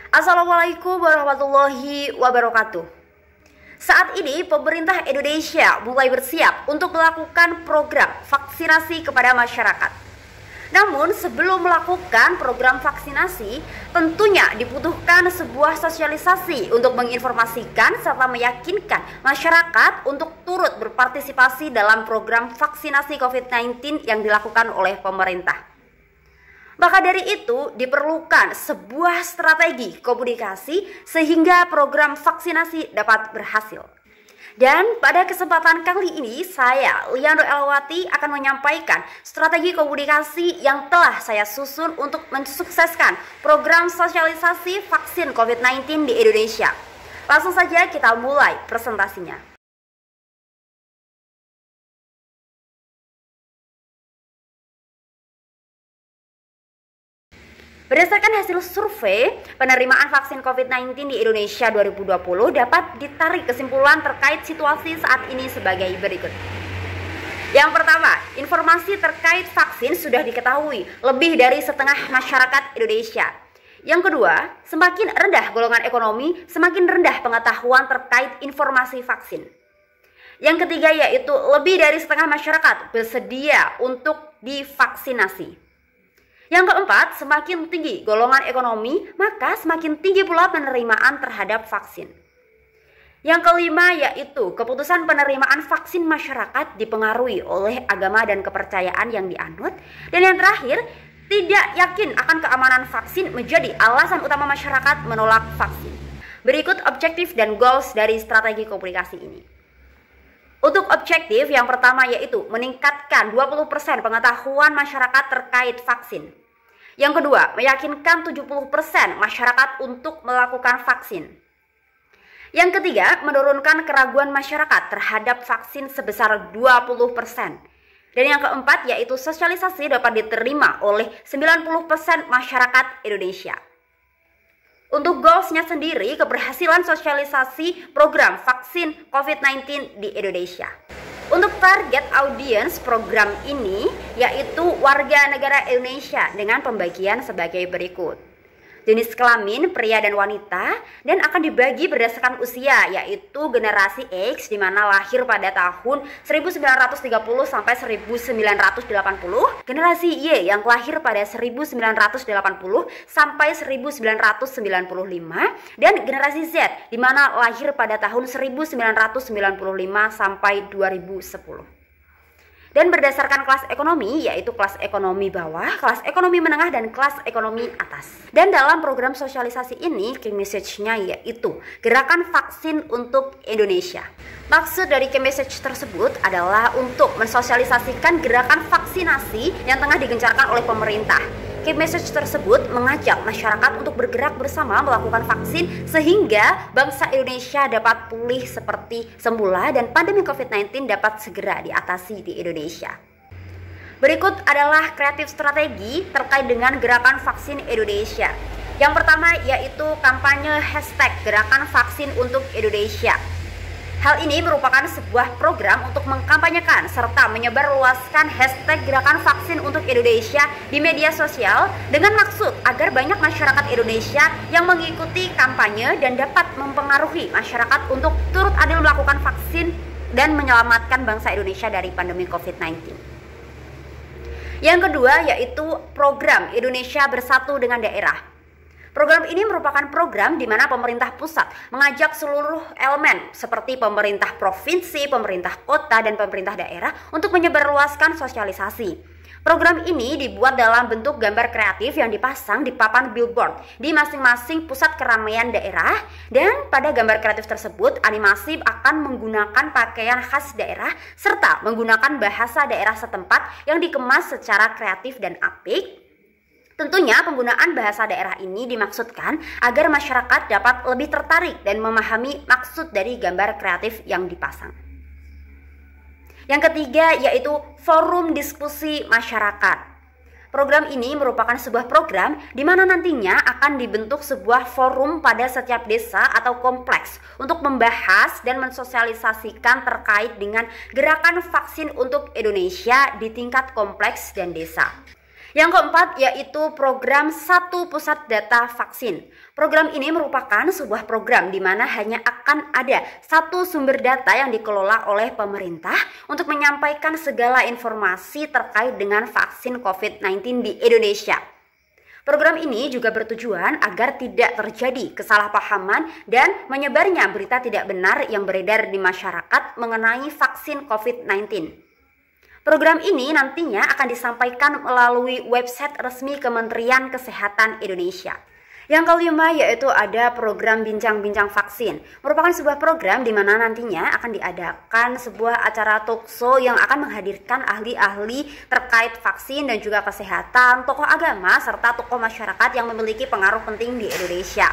Assalamualaikum warahmatullahi wabarakatuh. Saat ini pemerintah Indonesia mulai bersiap untuk melakukan program vaksinasi kepada masyarakat. Namun sebelum melakukan program vaksinasi, tentunya dibutuhkan sebuah sosialisasi untuk menginformasikan serta meyakinkan masyarakat untuk turut berpartisipasi dalam program vaksinasi COVID-19 yang dilakukan oleh pemerintah. Maka dari itu diperlukan sebuah strategi komunikasi sehingga program vaksinasi dapat berhasil. Dan pada kesempatan kali ini saya, Liando Elwati, akan menyampaikan strategi komunikasi yang telah saya susun untuk mensukseskan program sosialisasi vaksin COVID-19 di Indonesia. Langsung saja kita mulai presentasinya. Berdasarkan hasil survei penerimaan vaksin COVID-19 di Indonesia 2020 dapat ditarik kesimpulan terkait situasi saat ini sebagai berikut. Yang pertama, informasi terkait vaksin sudah diketahui lebih dari setengah masyarakat Indonesia. Yang kedua, semakin rendah golongan ekonomi, semakin rendah pengetahuan terkait informasi vaksin. Yang ketiga yaitu lebih dari setengah masyarakat bersedia untuk divaksinasi. Yang keempat, semakin tinggi golongan ekonomi, maka semakin tinggi pula penerimaan terhadap vaksin. Yang kelima yaitu keputusan penerimaan vaksin masyarakat dipengaruhi oleh agama dan kepercayaan yang dianut. Dan yang terakhir, tidak yakin akan keamanan vaksin menjadi alasan utama masyarakat menolak vaksin. Berikut objektif dan goals dari strategi komunikasi ini. Untuk objektif yang pertama yaitu meningkatkan 20% pengetahuan masyarakat terkait vaksin. Yang kedua, meyakinkan 70% masyarakat untuk melakukan vaksin. Yang ketiga, menurunkan keraguan masyarakat terhadap vaksin sebesar 20%. Dan yang keempat yaitu sosialisasi dapat diterima oleh 90% masyarakat Indonesia. Untuk goalsnya sendiri, keberhasilan sosialisasi program vaksin COVID-19 di Indonesia. Untuk target audiens program ini yaitu warga negara Indonesia dengan pembagian sebagai berikut. Jenis kelamin pria dan wanita dan akan dibagi berdasarkan usia yaitu generasi X di mana lahir pada tahun 1930 sampai 1980, generasi Y yang lahir pada 1980 sampai 1995 dan generasi Z di mana lahir pada tahun 1995 sampai 2010. Dan berdasarkan kelas ekonomi yaitu kelas ekonomi bawah, kelas ekonomi menengah, dan kelas ekonomi atas. Dan dalam program sosialisasi ini key message-nya yaitu gerakan vaksin untuk Indonesia. Maksud dari key message tersebut adalah untuk mensosialisasikan gerakan vaksinasi yang tengah digencarkan oleh pemerintah. Key message tersebut mengajak masyarakat untuk bergerak bersama melakukan vaksin sehingga bangsa Indonesia dapat pulih seperti semula dan pandemi COVID-19 dapat segera diatasi di Indonesia. Berikut adalah kreatif strategi terkait dengan gerakan vaksin Indonesia. Yang pertama yaitu kampanye hashtag gerakan vaksin untuk Indonesia. Hal ini merupakan sebuah program untuk mengkampanyekan serta menyebarluaskan hashtag gerakan vaksin untuk Indonesia di media sosial dengan maksud agar banyak masyarakat Indonesia yang mengikuti kampanye dan dapat mempengaruhi masyarakat untuk turut adil melakukan vaksin dan menyelamatkan bangsa Indonesia dari pandemi COVID-19. Yang kedua yaitu program Indonesia Bersatu dengan Daerah. Program ini merupakan program di mana pemerintah pusat mengajak seluruh elemen seperti pemerintah provinsi, pemerintah kota, dan pemerintah daerah untuk menyebarluaskan sosialisasi. Program ini dibuat dalam bentuk gambar kreatif yang dipasang di papan billboard di masing-masing pusat keramaian daerah, dan pada gambar kreatif tersebut animasi akan menggunakan pakaian khas daerah serta menggunakan bahasa daerah setempat yang dikemas secara kreatif dan apik. Tentunya penggunaan bahasa daerah ini dimaksudkan agar masyarakat dapat lebih tertarik dan memahami maksud dari gambar kreatif yang dipasang. Yang ketiga yaitu forum diskusi masyarakat. Program ini merupakan sebuah program di mana nantinya akan dibentuk sebuah forum pada setiap desa atau kompleks untuk membahas dan mensosialisasikan terkait dengan gerakan vaksin untuk Indonesia di tingkat kompleks dan desa. Yang keempat yaitu program Satu Pusat Data Vaksin. Program ini merupakan sebuah program di mana hanya akan ada satu sumber data yang dikelola oleh pemerintah untuk menyampaikan segala informasi terkait dengan vaksin COVID-19 di Indonesia. Program ini juga bertujuan agar tidak terjadi kesalahpahaman dan menyebarnya berita tidak benar yang beredar di masyarakat mengenai vaksin COVID-19. Program ini nantinya akan disampaikan melalui website resmi Kementerian Kesehatan Indonesia. Yang kelima yaitu ada program Bincang-Bincang Vaksin. Merupakan sebuah program di mana nantinya akan diadakan sebuah acara talkshow yang akan menghadirkan ahli-ahli terkait vaksin dan juga kesehatan, tokoh agama, serta tokoh masyarakat yang memiliki pengaruh penting di Indonesia.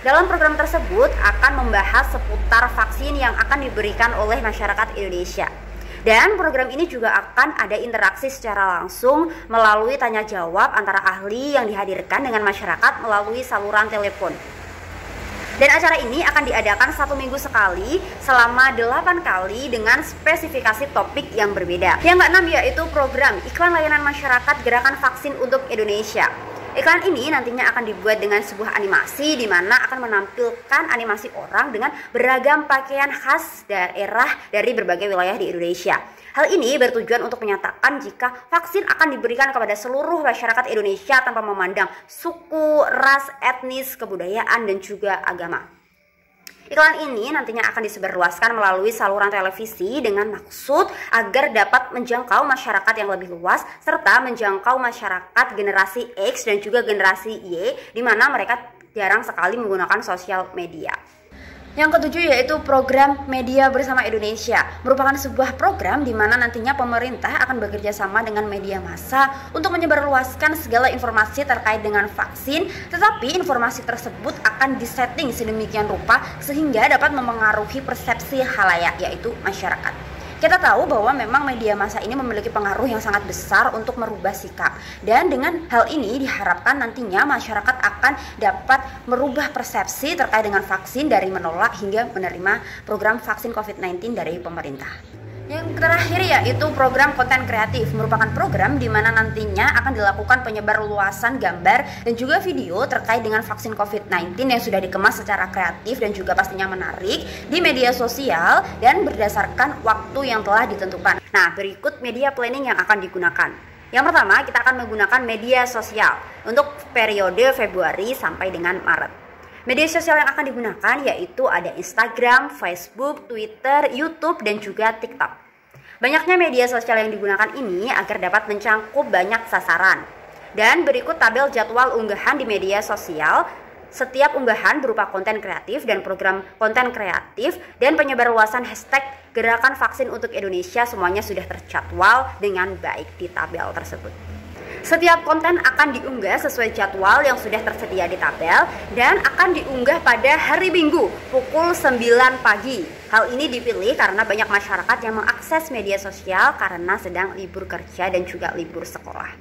Dalam program tersebut akan membahas seputar vaksin yang akan diberikan oleh masyarakat Indonesia. Dan program ini juga akan ada interaksi secara langsung melalui tanya jawab antara ahli yang dihadirkan dengan masyarakat melalui saluran telepon. Dan acara ini akan diadakan 1 minggu sekali selama 8 kali dengan spesifikasi topik yang berbeda. Yang keenam yaitu program Iklan Layanan Masyarakat Gerakan Vaksin untuk Indonesia. Iklan ini nantinya akan dibuat dengan sebuah animasi di mana akan menampilkan animasi orang dengan beragam pakaian khas daerah dari berbagai wilayah di Indonesia. Hal ini bertujuan untuk menyatakan jika vaksin akan diberikan kepada seluruh masyarakat Indonesia tanpa memandang suku, ras, etnis, kebudayaan, dan juga agama. Iklan ini nantinya akan disebarluaskan melalui saluran televisi dengan maksud agar dapat menjangkau masyarakat yang lebih luas serta menjangkau masyarakat generasi X dan juga generasi Y di mana mereka jarang sekali menggunakan sosial media. Yang ketujuh yaitu program Media Bersama Indonesia. Merupakan sebuah program di mana nantinya pemerintah akan bekerja sama dengan media massa untuk menyebarluaskan segala informasi terkait dengan vaksin, tetapi informasi tersebut akan disetting sedemikian rupa sehingga dapat memengaruhi persepsi khalayak, yaitu masyarakat. Kita tahu bahwa memang media massa ini memiliki pengaruh yang sangat besar untuk merubah sikap. Dan dengan hal ini diharapkan nantinya masyarakat akan dapat merubah persepsi terkait dengan vaksin dari menolak hingga menerima program vaksin COVID-19 dari pemerintah. Yang terakhir yaitu program konten kreatif. Merupakan program di mana nantinya akan dilakukan penyebar luasan gambar dan juga video terkait dengan vaksin COVID-19 yang sudah dikemas secara kreatif dan juga pastinya menarik di media sosial dan berdasarkan waktu yang telah ditentukan. Nah, berikut media planning yang akan digunakan. Yang pertama, kita akan menggunakan media sosial untuk periode Februari sampai dengan Maret. Media sosial yang akan digunakan yaitu ada Instagram, Facebook, Twitter, YouTube, dan juga TikTok. Banyaknya media sosial yang digunakan ini agar dapat mencangkup banyak sasaran. Dan berikut tabel jadwal unggahan di media sosial. Setiap unggahan berupa konten kreatif dan program konten kreatif dan penyebarluasan hashtag Gerakan Vaksin untuk Indonesia semuanya sudah terjadwal dengan baik di tabel tersebut. Setiap konten akan diunggah sesuai jadwal yang sudah tersedia di tabel dan akan diunggah pada hari Minggu pukul 9 pagi. Hal ini dipilih karena banyak masyarakat yang mengakses media sosial karena sedang libur kerja dan juga libur sekolah.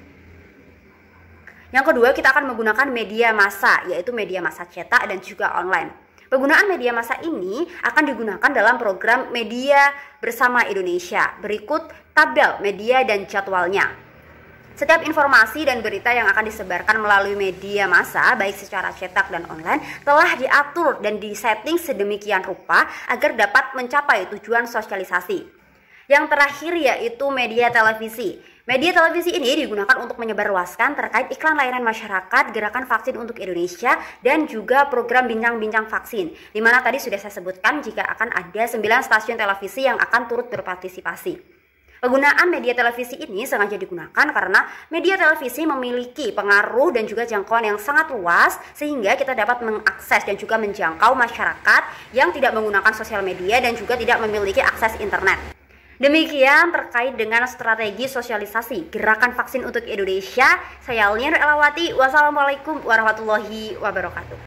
Yang kedua, kita akan menggunakan media massa, yaitu media massa cetak dan juga online. Penggunaan media massa ini akan digunakan dalam program Media Bersama Indonesia. Berikut tabel media dan jadwalnya. Setiap informasi dan berita yang akan disebarkan melalui media massa, baik secara cetak dan online, telah diatur dan disetting sedemikian rupa agar dapat mencapai tujuan sosialisasi. Yang terakhir yaitu media televisi. Media televisi ini digunakan untuk menyebarluaskan terkait iklan layanan masyarakat Gerakan Vaksin untuk Indonesia dan juga program Bincang-Bincang Vaksin, di mana tadi sudah saya sebutkan jika akan ada 9 stasiun televisi yang akan turut berpartisipasi. Penggunaan media televisi ini sengaja digunakan karena media televisi memiliki pengaruh dan juga jangkauan yang sangat luas sehingga kita dapat mengakses dan juga menjangkau masyarakat yang tidak menggunakan sosial media dan juga tidak memiliki akses internet. Demikian terkait dengan strategi sosialisasi Gerakan Vaksin untuk Indonesia. Saya Lien Elawati. Wassalamualaikum warahmatullahi wabarakatuh.